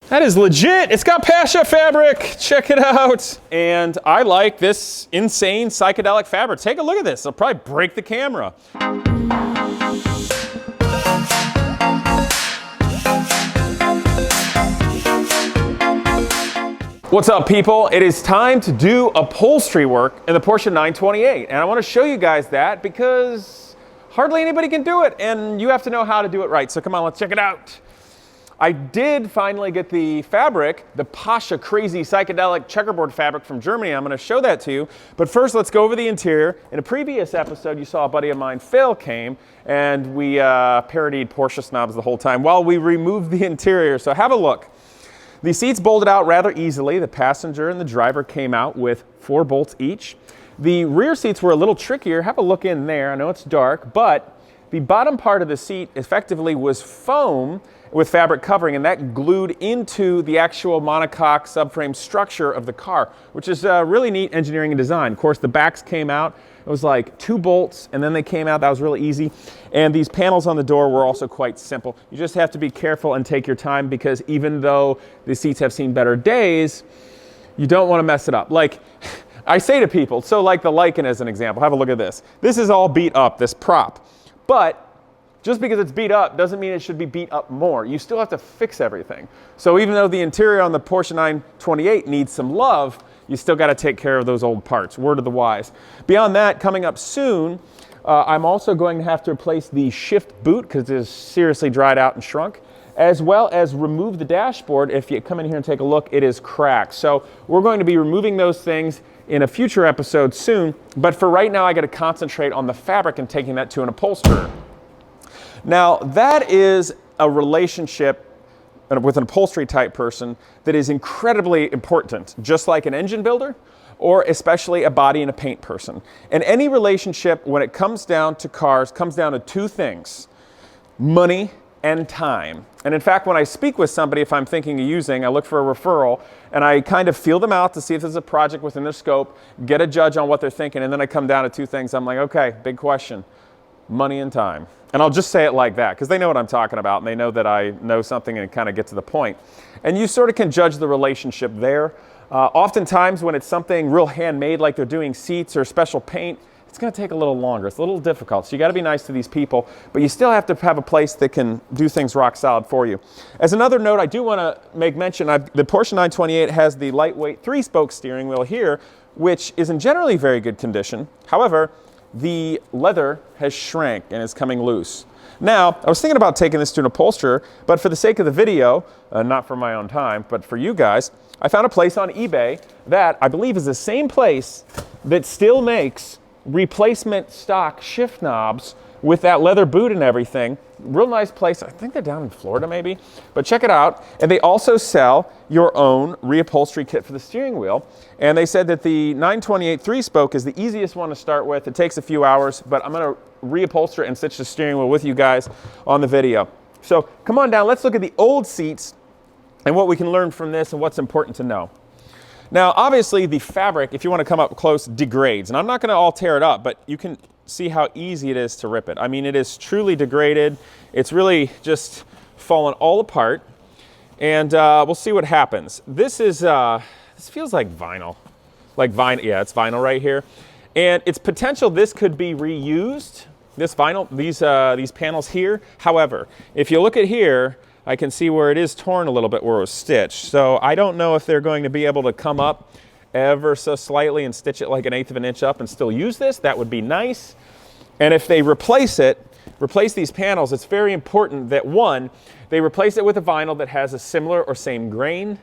That is legit. It's got Pasha fabric. Check it out. And I like this insane psychedelic fabric. Take a look at this. It'll probably break the camera. What's up, people? It is time to do upholstery work in the Porsche 928. And I want to show you guys that because hardly anybody can do it. And you have to know how to do it right. So come on, let's check it out. I did finally get the fabric, the Pasha crazy psychedelic checkerboard fabric from Germany. I'm going to show that to you. But first, let's go over the interior. In a previous episode, you saw a buddy of mine, Phil, came, and we parodied Porsche snobs the whole time while we removed the interior. So have a look. The seats bolted out rather easily. The passenger and the driver came out with 4 bolts each. The rear seats were a little trickier. Have a look in there. I know it's dark, but the bottom part of the seat effectively was foam with fabric covering, and that glued into the actual monocoque subframe structure of the car, which is really neat engineering and design. Of course, the backs came out. It was like 2 bolts, and then they came out. That was really easy. And these panels on the door were also quite simple. You just have to be careful and take your time, because even though the seats have seen better days, you don't want to mess it up. Like I say to people, so like the Lycan as an example, have a look at this. This is all beat up, this prop. But just because it's beat up doesn't mean it should be beat up more. You still have to fix everything. So even though the interior on the Porsche 928 needs some love, you still got to take care of those old parts. Word of the wise. Beyond that, coming up soon, I'm also going to have to replace the shift boot because it is seriously dried out and shrunk, as well as remove the dashboard. If you come in here and take a look, it is cracked. So we're going to be removing those things in a future episode soon. But for right now, I got to concentrate on the fabric and taking that to an upholsterer. Now, that is a relationship with an upholstery type person that is incredibly important, just like an engine builder or especially a body and a paint person. And any relationship, when it comes down to cars, comes down to 2 things: money and time. And in fact, when I speak with somebody, if I'm thinking of using, I look for a referral and I kind of feel them out to see if there's a project within their scope, get a judge on what they're thinking, and then I come down to 2 things. I'm like, okay, big question: money and time. And I'll just say it like that because they know what I'm talking about and they know that I know something and kind of get to the point. And you sort of can judge the relationship there. Oftentimes when it's something real handmade, like they're doing seats or special paint, it's going to take a little longer. It's a little difficult. So you got to be nice to these people, but you still have to have a place that can do things rock solid for you. As another note, I do want to make mention, the Porsche 928 has the lightweight 3-spoke steering wheel here, which is in generally very good condition. However, the leather has shrank and is coming loose. Now, I was thinking about taking this to an upholsterer, but for the sake of the video, not for my own time, but for you guys, I found a place on eBay that I believe is the same place that still makes replacement stock shift knobs with that leather boot and everything. Real nice place. I think they're down in Florida maybe, but check it out. And they also sell your own reupholstery kit for the steering wheel. And they said that the 928 3-spoke is the easiest one to start with. It takes a few hours, but I'm going to reupholster and stitch the steering wheel with you guys on the video. So come on down, let's look at the old seats and what we can learn from this and what's important to know. Now, obviously the fabric, if you want to come up close, degrades. And I'm not going to all tear it up, but you can see how easy it is to rip it. I mean, it is truly degraded. It's really just fallen all apart. And we'll see what happens. This is, this feels like vinyl. Like vinyl, yeah, it's vinyl right here. And it's potential this could be reused, this vinyl, these panels here. However, if you look at here, I can see where it is torn a little bit where it was stitched. So I don't know if they're going to be able to come up ever so slightly and stitch it like 1/8 of an inch up and still use this. That would be nice. And if they replace these panels, it's very important that, one, they replace it with a vinyl that has a similar or same grain,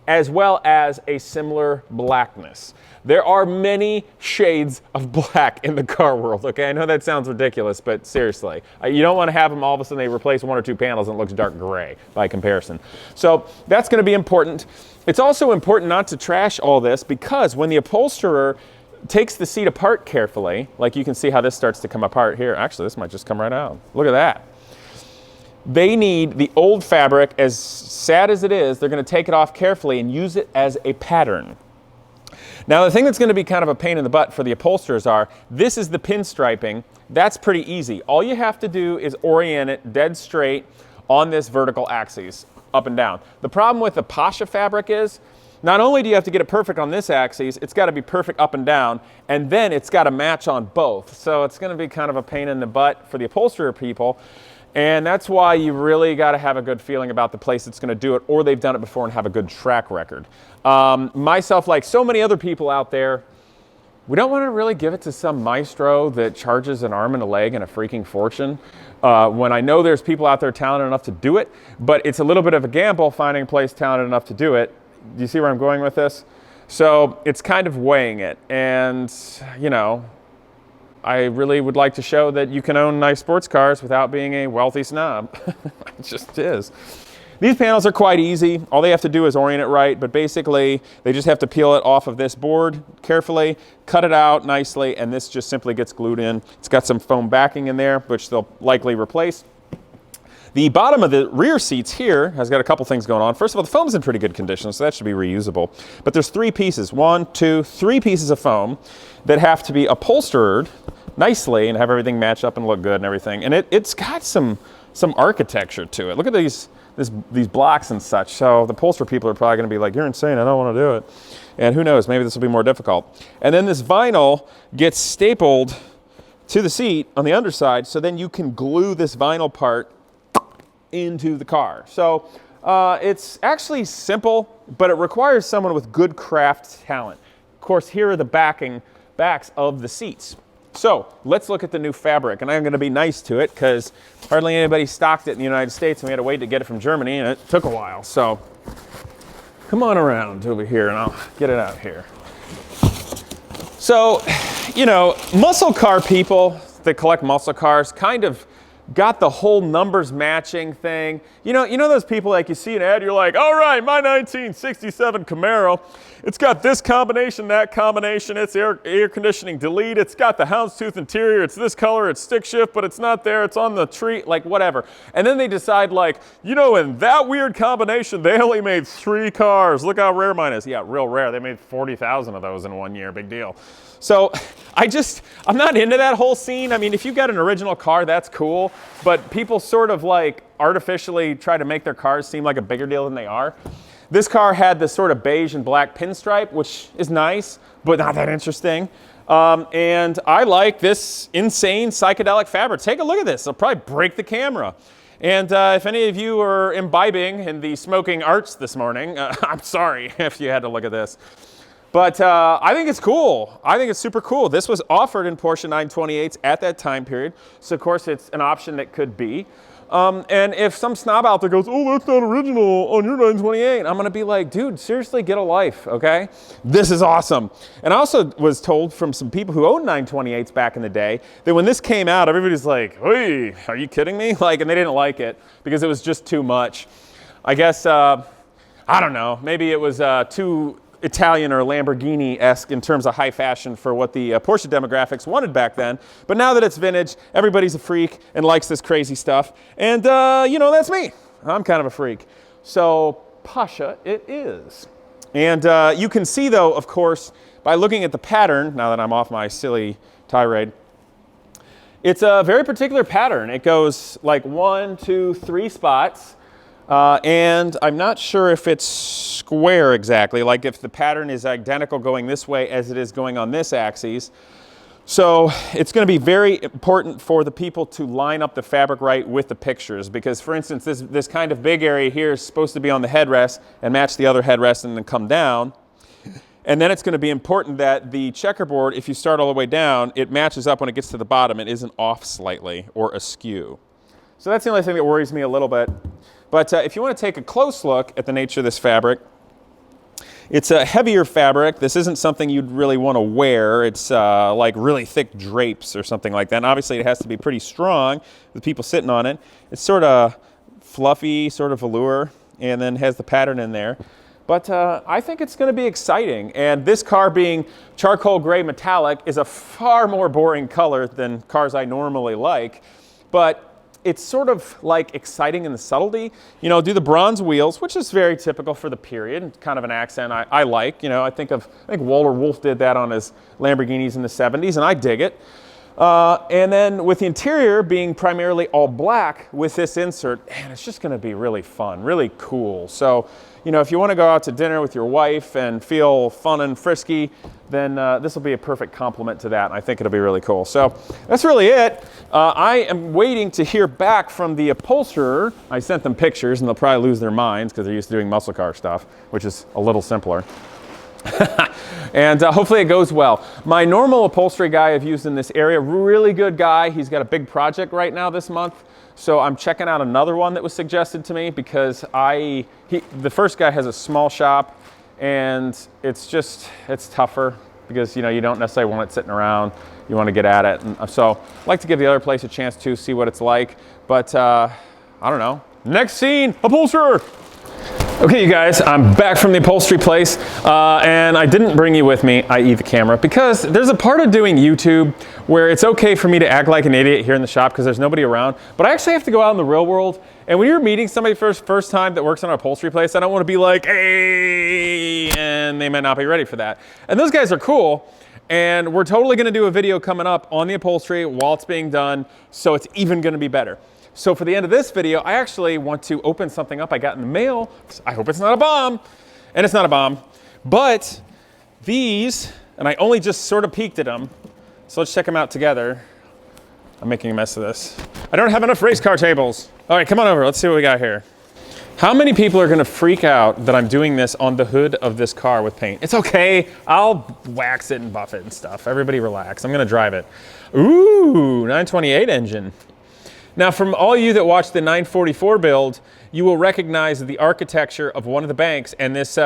as well as a similar blackness. There are many shades of black in the car world, okay? I know that sounds ridiculous, but seriously, you don't want to have them all of a sudden they replace 1 or 2 panels and it looks dark gray by comparison. So that's going to be important. It's also important not to trash all this, because when the upholsterer takes the seat apart carefully, like you can see how this starts to come apart here. Actually, this might just come right out. Look at that. They need the old fabric, as sad as it is, they're going to take it off carefully and use it as a pattern. Now, the thing that's going to be kind of a pain in the butt for the upholsterers are, this is the pinstriping. That's pretty easy. All you have to do is orient it dead straight on this vertical axis. up and down. The problem with the Pasha fabric is, not only do you have to get it perfect on this axis, it's got to be perfect up and down, and then it's got to match on both. So it's going to be kind of a pain in the butt for the upholsterer people. And that's why you really got to have a good feeling about the place that's going to do it, or they've done it before and have a good track record. Myself, like so many other people out there, we don't want to really give it to some maestro that charges an arm and a leg and a freaking fortune. When I know there's people out there talented enough to do it, but it's a little bit of a gamble finding a place talented enough to do it. Do you see where I'm going with this? So it's kind of weighing it. And, you know, I really would like to show that you can own nice sports cars without being a wealthy snob. It just is. These panels are quite easy. All they have to do is orient it right, but basically they just have to peel it off of this board carefully, cut it out nicely, and this just simply gets glued in. It's got some foam backing in there, which they'll likely replace. The bottom of the rear seats here has got a couple things going on. First of all, the foam's in pretty good condition, so that should be reusable. But there's 3 pieces, 1, 2, 3 pieces of foam that have to be upholstered nicely and have everything match up and look good and everything. And it's got some architecture to it. Look at these blocks and such. So the upholsterer people are probably going to be like, you're insane, I don't want to do it. And who knows, maybe this will be more difficult. And then this vinyl gets stapled to the seat on the underside, so then you can glue this vinyl part into the car. So it's actually simple, but it requires someone with good craft talent. Of course, here are the backs of the seats. So let's look at the new fabric, and I'm going to be nice to it because hardly anybody stocked it in the United States, and we had to wait to get it from Germany, and it took a while. So come on around over here, and I'll get it out here. So, you know, muscle car people that collect muscle cars kind of got the whole numbers matching thing. You know those people, like you see an ad, you're like, all right, my 1967 Camaro, it's got this combination, that combination, it's air conditioning delete, it's got the houndstooth interior, it's this color, it's stick shift, but it's not there, it's on the tree, like whatever. And then they decide like, you know, in that weird combination, they only made 3 cars. Look how rare mine is. Yeah, real rare. They made 40,000 of those in 1 year, big deal. So I'm not into that whole scene. I mean, if you've got an original car, that's cool, but people sort of like artificially try to make their cars seem like a bigger deal than they are. This car had this sort of beige and black pinstripe, which is nice, but not that interesting. And I like this insane psychedelic fabric. Take a look at this. It'll probably break the camera. And if any of you are imbibing in the smoking arts this morning, I'm sorry if you had to look at this. But I think it's cool. I think it's super cool. This was offered in Porsche 928s at that time period. So of course it's an option that could be. And if some snob out there goes, oh, that's not original on your 928, I'm gonna be like, dude, seriously, get a life, okay? This is awesome. And I also was told from some people who owned 928s back in the day that when this came out, everybody's like, hey, are you kidding me? Like, and they didn't like it because it was just too much. I guess, I don't know, maybe it was too Italian or Lamborghini-esque in terms of high fashion for what the Porsche demographics wanted back then. But now that it's vintage, everybody's a freak and likes this crazy stuff. And, you know, that's me. I'm kind of a freak. So, Pasha it is. And you can see, though, of course, by looking at the pattern, now that I'm off my silly tirade, it's a very particular pattern. It goes like 1, 2, 3 spots. And I'm not sure if it's square exactly, like if the pattern is identical going this way as it is going on this axis. So it's going to be very important for the people to line up the fabric right with the pictures, because for instance, this kind of big area here is supposed to be on the headrest and match the other headrest and then come down. And then it's going to be important that the checkerboard, if you start all the way down, it matches up when it gets to the bottom. It isn't off slightly or askew. So that's the only thing that worries me a little bit. But if you want to take a close look at the nature of this fabric, it's a heavier fabric. This isn't something you'd really want to wear. It's like really thick drapes or something like that. And obviously it has to be pretty strong with people sitting on it. It's sort of fluffy, sort of velour, and then has the pattern in there. But I think it's going to be exciting. And this car being charcoal gray metallic is a far more boring color than cars I normally like. But it's sort of like exciting in the subtlety. You know, do the bronze wheels, which is very typical for the period, kind of an accent I like. You know, I think Walter Wolf did that on his Lamborghinis in the 70s, and I dig it. And then with the interior being primarily all black with this insert, man, it's just gonna be really fun, really cool. So, you know, if you wanna go out to dinner with your wife and feel fun and frisky, then this will be a perfect complement to that. And I think it'll be really cool. So that's really it. I am waiting to hear back from the upholsterer. I sent them pictures and they'll probably lose their minds because they're used to doing muscle car stuff, which is a little simpler. And hopefully it goes well. My normal upholstery guy I've used in this area, really good guy. He's got a big project right now this month. So I'm checking out another one that was suggested to me because the first guy has a small shop and it's tougher because, you know, you don't necessarily want it sitting around. You want to get at it. And so I'd like to give the other place a chance to see what it's like. But I don't know. Next scene, upholsterer. Okay, you guys, I'm back from the upholstery place, and I didn't bring you with me, i.e. the camera, because there's a part of doing YouTube where it's okay for me to act like an idiot here in the shop because there's nobody around, but I actually have to go out in the real world, and when you're meeting somebody first time that works on an upholstery place, I don't want to be like, hey, and they might not be ready for that. And those guys are cool, and we're totally going to do a video coming up on the upholstery while it's being done, so it's even going to be better. So for the end of this video, I actually want to open something up I got in the mail. I hope it's not a bomb. And it's not a bomb. But these, and I only just sort of peeked at them. So let's check them out together. I'm making a mess of this. I don't have enough race car tables. All right, come on over. Let's see what we got here. How many people are gonna freak out that I'm doing this on the hood of this car with paint? It's okay. I'll wax it and buff it and stuff. Everybody relax. I'm gonna drive it. Ooh, 928 engine. Now, from all you that watch the 944 build, you will recognize the architecture of one of the banks, and this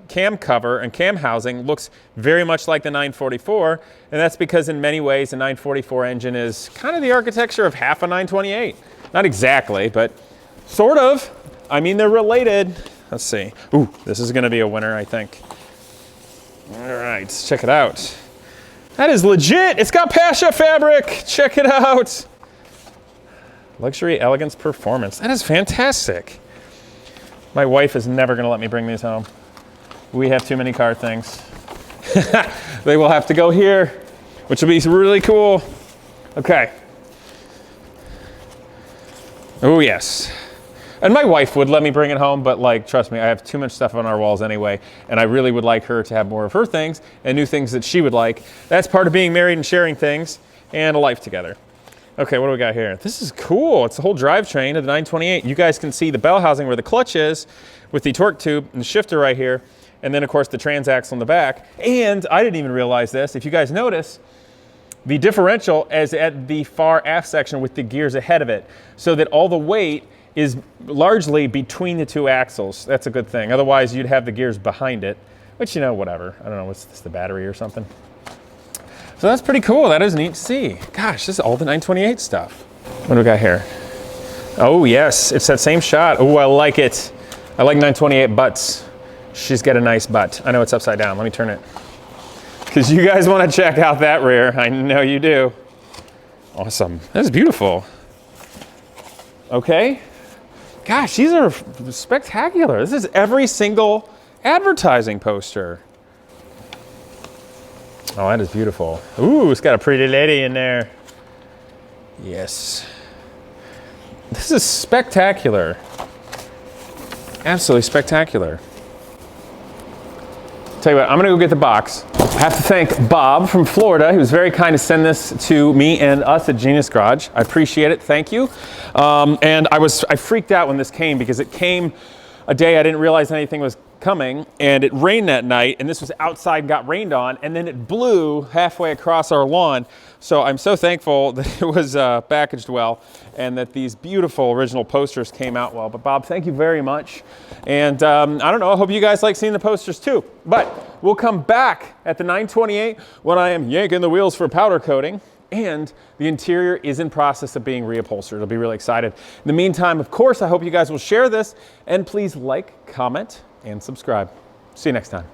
cam cover and cam housing looks very much like the 944, and that's because in many ways the 944 engine is kind of the architecture of half a 928. Not exactly, but sort of. I mean, they're related. Let's see. Ooh, this is gonna be a winner, I think. All right, let's check it out. That is legit. It's got Pasha fabric. Check it out. Luxury Elegance Performance. That is fantastic. My wife is never going to let me bring these home. We have too many car things. They will have to go here, which will be really cool. Okay. Oh, yes. And my wife would let me bring it home, but like, trust me, I have too much stuff on our walls anyway, and I really would like her to have more of her things and new things that she would like. That's part of being married and sharing things and a life together. Okay, what do we got here? This is cool. It's the whole drivetrain of the 928. You guys can see the bell housing where the clutch is with the torque tube and the shifter right here. And then, of course, the transaxle in the back. And I didn't even realize this. If you guys notice, the differential is at the far aft section with the gears ahead of it, so that all the weight is largely between the two axles. That's a good thing. Otherwise, you'd have the gears behind it, which, you know, whatever. I don't know, what's this, the battery or something? So that's pretty cool. That is neat to see. Gosh, this is all the 928 stuff. What do we got here? Oh, yes, it's that same shot. Oh, I like it. I like 928 butts. She's got a nice butt. I know it's upside down. Let me turn it. Because you guys want to check out that rear. I know you do. Awesome. That's beautiful. Okay. Gosh, these are spectacular. This is every single advertising poster. Oh, that is beautiful. Ooh, it's got a pretty lady in there. Yes. This is spectacular. Absolutely spectacular. Tell you what, I'm gonna go get the box. I have to thank Bob from Florida. He was very kind to send this to me and us at Genius Garage. I appreciate it, thank you. And I freaked out when this came because it came a day I didn't realize anything was coming, and it rained that night, and this was outside, got rained on, and then it blew halfway across our lawn. So I'm so thankful that it was packaged well and that these beautiful original posters came out well. But Bob, thank you very much. And I don't know, I hope you guys like seeing the posters too. But we'll come back at the 928 when I am yanking the wheels for powder coating. And the interior is in process of being reupholstered. I'll be really excited. In the meantime, of course, I hope you guys will share this, and please like, comment, and subscribe. See you next time.